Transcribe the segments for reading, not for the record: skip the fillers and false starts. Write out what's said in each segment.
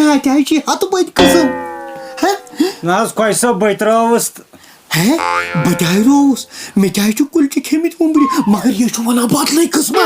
Atyachi hatu bait kızım. Naz koysa baytravus. Badayros. Metayçu kulçe kemit mumbri. Magar ye şu bana batlay kısma.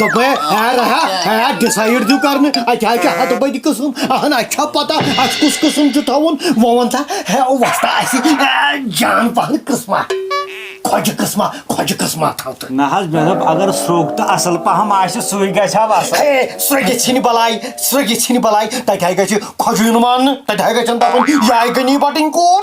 Dobe ha decide du karne. Atyachi hatu bait kısım. Ahan acha pata aşkus kısım cu tavun. Vavanta o vasta asi can pahan kısma. Koca kısma tavtı. Naz benab agar srokta asal paham aşı suy gacha bas. Sıra geçini balay. Tataygaçı kocuyunu man. Tataygaçın tapın yaygını batın kur.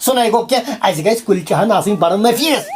Sunay gokya. Azgay kulçahan asin baran nefis.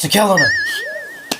Çıkal onu.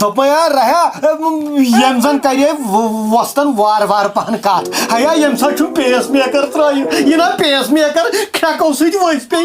Dopaya raya yemzan kariye vastan var pahan kat. Haya yemsa çun pacemaker trayı. Yine pacemaker krakosuydu voice pay.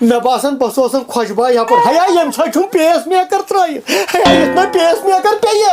Ne basan basosan khoşba yapar. Haya yemsa çun pacemaker trayı. Haya yetna pacemaker peye.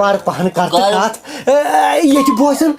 Var pahan kat. Yeti boysan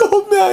Domay.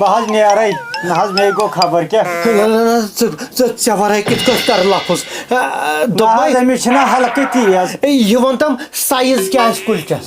Bahal ne aray. Naz mego khabar ke. Çavaray kit göster lapus. Naz Domay. emişine halaketi yaz. Yuvantam sayız gel kulças.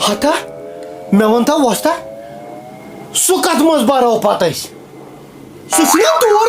Hata. Mevanta vasta. Su katmaz bara o patayız. Susuna duvar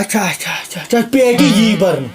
Aça. Peki iyi barın.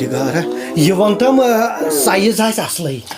Digara. Yuvantam sayız aç aslayı.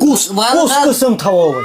Kus kısım tavavay.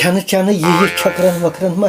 Kanı iyi çakran vakran mı?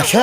Aşa.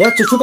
Ya çocuk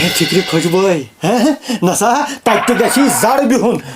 Ne fikri koç boy. Nasa taktik geçi zar bir hun.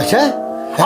Aşa.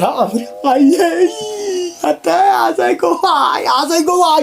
Ya ay. Hatta azay ko ay.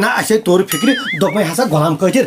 Na aşa doğru fikri dokmay hasa golam koçir.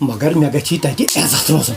Magar megaçi taki ezat olsun.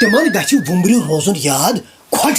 Temani gaçi bumbri rozun yad. Koç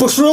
Poşro.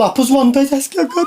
Lapus vantaj asker kar.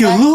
Kilo.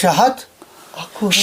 Şahat.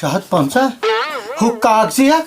Şahat pansa. Hu kagzi yak.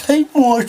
Tay moç.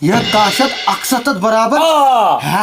Ya kaşat aksatat beraber. Ha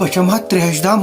Bachama trejda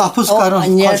Lapus karan, koç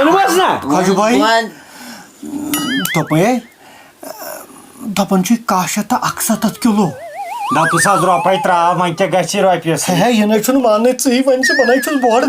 Olmaz ne? Koç boy. Topay. Tapançı kaşata aksatat kilo. Da pusaz ropai tra manke gachi ropias. He yana şunu manet sahih vançı bana hiç boğar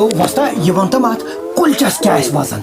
O vasta yıvanta mat kulças kâş basan.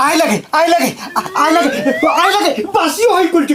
Ay lagi. Bas yo hay kulçu.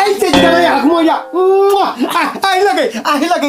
Ay tecrübe yak moya. Ay lagi.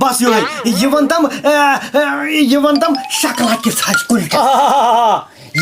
Bas yo hay. Yıvantam şakla ki saç kulçu.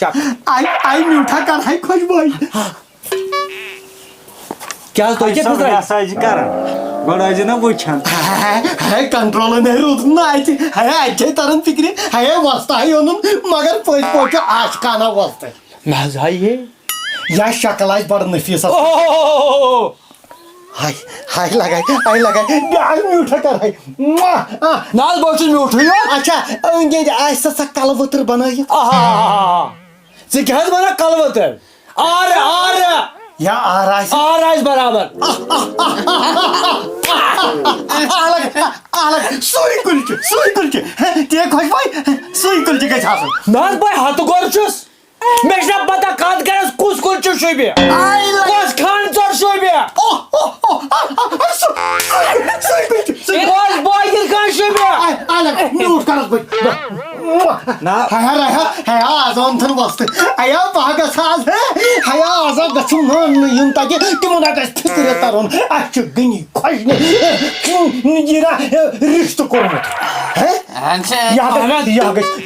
شک آی میوٹھا کر ہے خوش بھائی کیا تو کیا سب گزرا massage کران گۄڈٕ ٲسۍ نا وٕچھان ہے کنٹرول نہیں روٗد نا اتہِ ہے اتہِ تران فکرِ ہے وسطہ اونُن مگر پٔزۍ پٲٹھۍ آشکانہ وسطہ مز آئی یا شکل آسہِ بڑٕ نفیٖس اوہ ہاے ہاے لگاے بیاکھ میوٹھا کر ہے ناز بہٕ چھُس میوٗٹھٕے یوت اچھا أنٛدۍ أنٛدۍ آسہِ سا کلہٕ ؤتٕر بنٲیِتھ ژٕ کیٛاہ حظ ونان کلہٕ ؤتٕر آر یا آر آسہِ آسہِ برابر سُے کُلچہِ تے خۄش بھاے سُے کُلچہِ گژھِ آسُن نہ حظ بہٕ ہتہٕ گور چھُس مےٚ چھُنہ پتہ کتھ گرس کُس کُل چھُ شوٗبہِ کۄس کھنٛڈ ژوٚٹ شوٗبہِ کۄس بٲگِر کھنٛڈ شوٗبہِ میوٗٹ کرس بہٕ ہیا آز ونتھن وسطٕ ہیا بہٕ گژھٕ آز ہیا آز گژھُن ماننہٕ یُن تتہِ تِمن گژھِ فِکرِ ترُن اسہِ چھُ گٔنی خۄجنہِ رشتہٕ کوٚرمُت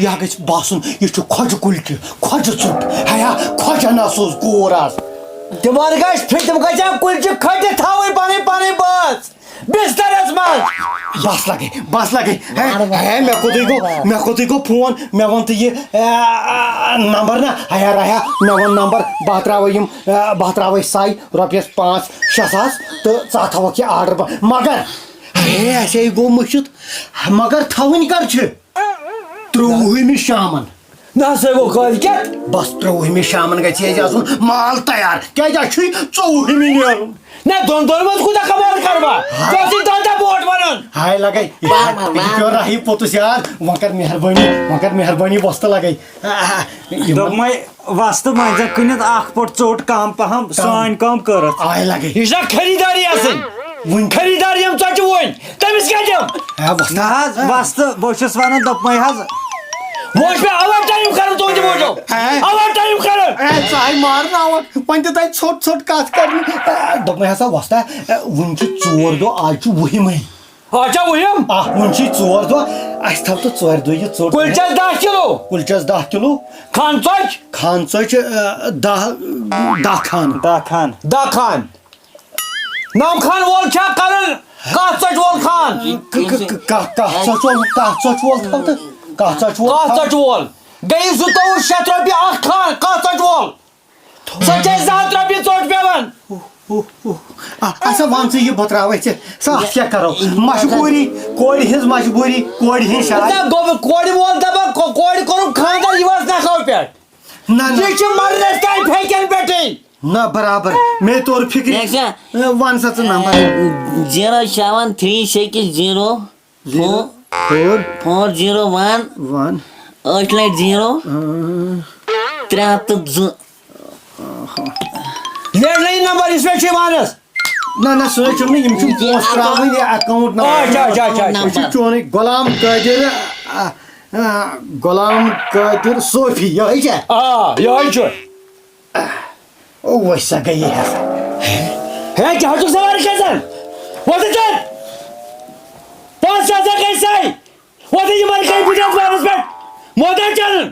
یہ گژھِ باسُن یہِ چھُ خۄجہِ کُلچہِ خۄجہِ ژوٚٹ ہیا خۄجن اوس کوٗر آز تِمن گژھِ تِم گژھن کُلچہِ کھٔٹِتھ تھاوٕنۍ پنٕنۍ پنٕنۍ بٲژ بسترس منٛز بس لگے ہے مےٚ کوٚتُے گوٚو فون مےٚ ووٚن تہٕ یہِ نمبر نا ہیا رہیا مےٚ ووٚن نمبر بہٕ تراوے ساے رۄپیس 5-6 ساس تہٕ ژٕ تھاوکھ یہِ آرڈر مگر ہے اَسے گوٚو مٔشِتھ مگر تھاوٕنۍ کر چھِ 23مہِ شامن نہ سا گوٚو کٲلکٮ۪تھ بس 23مہِ شامن گژھِ اَسہِ آسُن مال تیار کیازِ اَسہِ چھُے 24مہِ نیرُن نہ دۄن دۄہن منٛز کوٗتاہ کمال کرٕ بہٕ ژےٚ اوسُے دۄہ برونٛٹھ ونُن ہاے لگے پیٚو راہی پوٚتُس یار وۄنۍ کر مہربٲنی وۄستہٕ لگے دوٚپمَے وستہٕ منٛزٕ کٕنِتھ اکھ پٔٹ ژوٚٹ کم پہم سٲنۍ کٲم کٔرٕتھ آے لگے یہِ چھنا خریٖداری آسٕنۍ خریٖدار یِم ژۄچہِ وۄنۍ تٔمِس کیٛاہ دِم نہ حظ وستہٕ بہٕ چھُس ونان دوٚپمَے حظ وۄنۍ چھُ مےٚ اوٚوَر ٹایم کرُن تُہنٛدِ موٗجوٗب اوٚوَر ٹایم کرُن ژٕ آے مارناوان وۄنۍ تہِ تَتہِ ژھوٚٹ کتھ کرنہِ دوٚپمَے ہسا وۄستا وُنہِ چھِ 4 دۄہ آز چھُ 20مٕے اچھا وُہِم وُنہِ چھِ 4 دۄہ اَسہِ تھاو تہٕ 4 دۄہ یہِ ژوٚٹ کُلچس 10 کِلوٗ کُلچس 10 کِلوٗ کھنٛڈ ژۄچہِ خان ژۄچہِ 10 خان 10 کھان 9 کھان وول چھا کرُن کَتھ ژۄچہِ وول خان کَتھ ژۄچہِ وول تھاو تہٕ کَتھ ژۄچہِ وول گٔیہِ 2700 رۄپیہِ اکھ خان کَتھ ژۄچہِ وول سۄ چھِ 2 ہتھ رۄپیہِ ژوٚٹ پیوان اچھا وَن ژٕ یہِ بہٕ تراوے ژےٚ اَتھ کیٛاہ کرو مجبوٗری کورِ ہِنٛز مجبوٗری کورِ ہِنٛز شاید کورِ وول دپان کورِ کوٚرُم خانٛدر یہِ وٲژ نکھو پٮ۪ٹھ یہِ چھِ مردس تانۍ پھیکٮ۪ن پٮ۪ٹھٕے نہ برابر مےٚ توٚر فِکرِ وَن سا ژٕ نمبر 07360 401 8 302 لینڈ لایِن نمبر یُس مےٚ چھُ یِوان حظ نہ سُہ چھُم نہٕ یِم چھِ پونٛسہٕ ترٛاوٕنۍ یہِ اٮ۪کاوُنٛٹ نمبر یہِ چھُ چونُے غلام قٲدِر صوفی یِہوٚے چھا یِہوٚے چھُ وٕچھ سا گٔیے ہسا ہے کیٛاہ چھُکھ سوارِ کھسان وۄتھٕ ژٕ 5 گٔے ساے وۄتھٕ یِمن گٔے بُتھِ وارس پٮ۪ٹھ مٲدان چلُن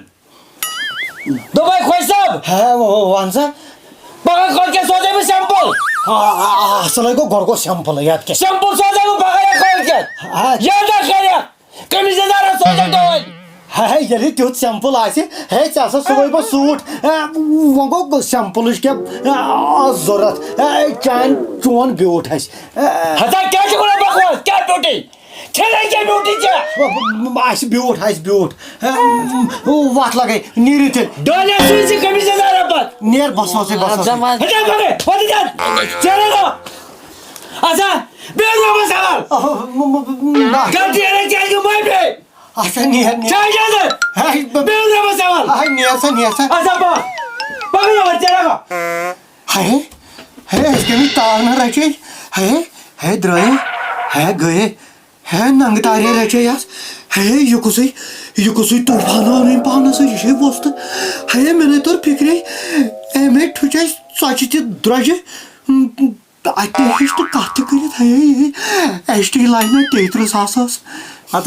دوٚپمَے خۄش صٲب ہے وَن سا پگاہ کٲلکٮ۪تھ سوزے بہٕ سٮ۪مپٕل اَصٕل گوٚو گۄڈٕ گوٚو سٮ۪مپٕلٕے اَدٕ کیٛاہ سٮ۪مپٕل سوزے بہٕ پگاہ یا کٲلکٮ۪تھ یادا کٔرِتھ کٔمِس یَزارَس سوزے تۄہہِ ہے ییٚلہِ تیُتھ سٮ۪مپٕل آسہِ ہے ژےٚ ہسا سُوے بہٕ سوٗٹ وۄنۍ گوٚو سٮ۪مپٕلٕچ کیٛاہ ضوٚرتھ چون بیوٗٹھ آسہِ ہتا کیٛاہ چھُکھ وَنان بکواس کیٛاہ بیوٗٹی چھَنہٕ کیٛاہ بیوٗٹی ژےٚ آسہِ بیوٗٹھ وَتھ لگے نیٖرِو تیٚلہِ ڈولیا سوٗزِ کٔمِس یَزارَس پتہٕ نیر بس وسٕے بس ہتا پگاہ وۄتھٕ ژٕ ژےٚ گوٚو اچھا بیٚیہِ رۄبَس حوال غلطی اگر ژےٚ گٔے معٲفی اچھا نیر بیٚیہِ رۄبَس حوال نیر سا اچھا پگاہ یور ژےٚ گوٚو ہے أسۍ کٔمِس تاو نہ رچے ہے درٛایے ہے گٔیے ہے ننٛگہٕ تارے رچے یس ہے یہِ کُسُے طوٗفان آو پانس یہِ چھے وۄستہٕ ہے مےٚ نَے توٚر فِکرے اَمے ٹھُچ اَسہِ ژۄچہِ تہِ درٛوجہِ اَتہِ ہیٚچ نہٕ کَتھ تہِ کٔرِتھ ہے ایس ٹی لاینہِ 33,000 ات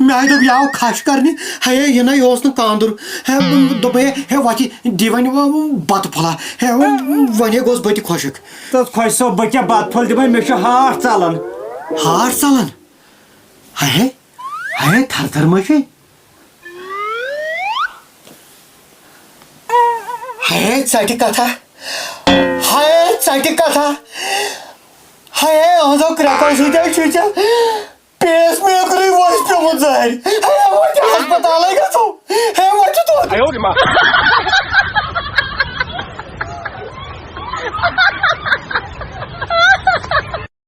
مےٚ دوٚپ یہِ آو کھش کرنہِ ہے یہِ نَے اوس نہٕ کاندُر ہے دوٚپ ہے وَتہِ دِ وۄنۍ بتہٕ پھوٚلا ہے وۄنۍ گوٚس بہٕ تہِ خۄشک تہٕ خوج صٲب بہٕ کیٛاہ بتہٕ پھوٚل دِمے مےٚ چھُ ہاٹھ ژلان ہاٹھ ژلان ہے تھر تھر ما چھے ہے ژٹہِ کتھا ہے ژٹہِ کتھا ہے أہنٛزو کرٛٮ۪کو سۭتۍ حظ چھُ ژےٚ پیس میکرٕے وۄس پیوٚمُت زہرِ ہے وۄنۍ چھُ ہسپتالے گژھو ہے وۄنۍ چھُ